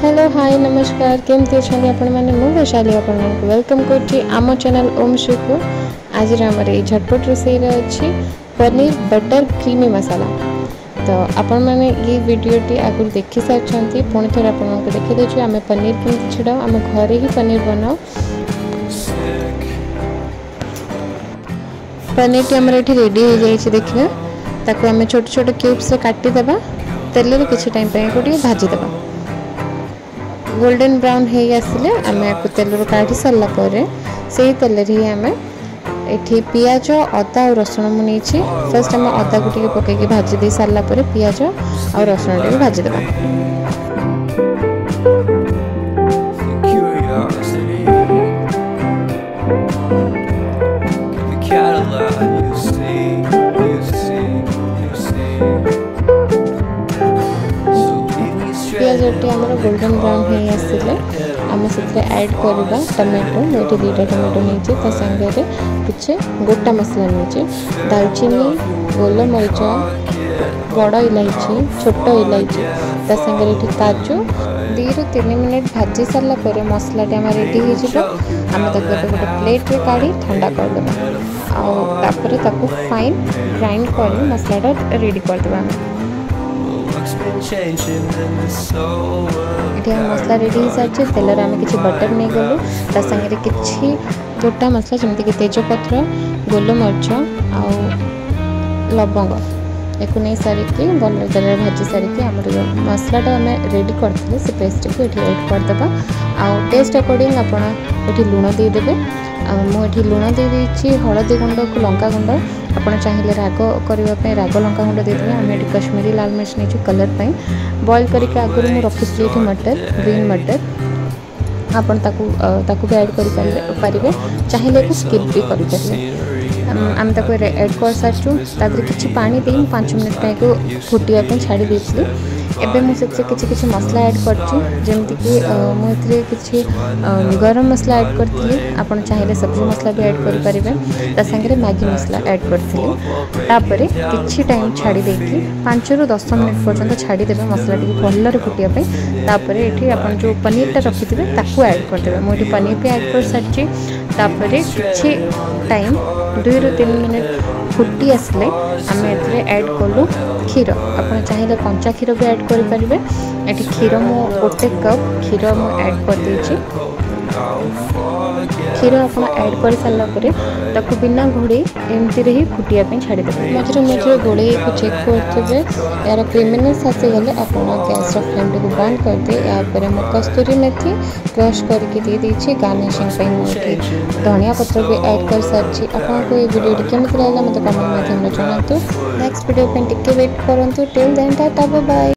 Hello hi नमस्कार केमती अच्छा आपण मैंने मु वैशाली आपण वेलकम करछि आम चैनल ओम श्री को। आज आमर ये झटपट रोसई अच्छी पनीर बटर क्रीमी मसाला। तो आपण मैंने ये वीडियोटी आगुरी देखी सारी पुणी थे आपको देखी देछु आम पनीर केमती छिड़ाओ आम घरे ही पनीर बनाओ। पनीर टी आमर ये रेडी हो जाए देखिए ताको आम छोट छोट क्यूब्स काटिदेबा तेल किसी टाइम भाजीदेबा गोल्डन ब्राउन हो आसिले आम या तेल काढ़ी सारा से तेल ही आम ये पियाज अदा और रसुण मुझे फर्स्ट आम अदा को पकईकि भाजी दे सारापर पियाज और रसुण टी भाजीदेबा। पियाजटी आम गोल्डन ब्राउन हो आसिले आम से ऐड करवा टमाटो मुझे दुईटा टमाटो नहीं सागर किसी गोटा मसला नहीं दालचीनी गोलमरीच बड़ इलायची छोट इलायची सागर काजू 2 ରୁ 3 मिनट भाजी सारापर मसलाटी आम रेडी होम गोटे प्लेट रे काढ़ी ठंडा करदे आपर फाइन ग्राइंड कर मसलाटा रेडी करदे। ये मसला रेडी हो सारी तेल आम किसी बटर नहीं गलु सागर कि गोटा मसला जमीक तेजपत्र गोलमरीच आ लवंग एक नहीं सारिकी भल तेल भाजी सारिकी आम जो मसलाटा आम रेडी करते से पेस्ट को ये ऐड करदे आ टेस्ट अकॉर्डिंग आपड़ लुण देदेवे मुझे लुण दे देती हलदी गुंड को लंका गुंड आपड़ चाहिए राग करने राग लंका गुंड देदेवे आम ये कश्मीरी लाल मिर्च नहीं कलर बॉइल करके आगुरी मुझे रखी ये मटर ग्रीन मटर आपन ताकू भी ऐड करें चाहिए कि स्किप भी करें आम ऐड कर सारी किसी पानी दे 5 मिनट को फुटिया छाड़ी देती एवं मुझे किसी मसला ऐड करमती मुझे किसी गरम मसला ऐड करी आप चाहिए सब्जी मसला भी ऐड करें सागर मैगी मसला ऐड करी किसी टाइम छाड़ी देकी 5 ରୁ 10 मिनट पर्यंत छाड़ीदेवे मसला टी भल फुटापर ये आप जो पनीरटा रखिथे ऐड करदे मुझे पनीर भी ऐड कर सारी किसी टाइम 2 ରୁ 3 मिनट फुटी आसले आम ऐड कलु क्षीर आप चाहिए कंचा क्षीर भी ऐड करें ये क्षीर मु गोटे कप क्षीर मु ऐड कर देछि क्षीर आप ऐड कर सारापर ताकू बिना घोड़े एमती ही फुटिया छाड़ी देते मझे मझे घोड़े को चेक करेंगे यार क्रीमीनेस आसीगले आप गैस फ्लेम टी बंद करदे यापर मैं कस्तूरी मेथी क्रश करके दे देछि गार्निशिंग मुझे धनिया पत्र भी ऐड कर सारी आपको ये वीडियो केमती लगा मतलब कमेंट माध्यम जनातु नेक्स्ट वीडियो टिके वेट करूँ till then tata bye bye.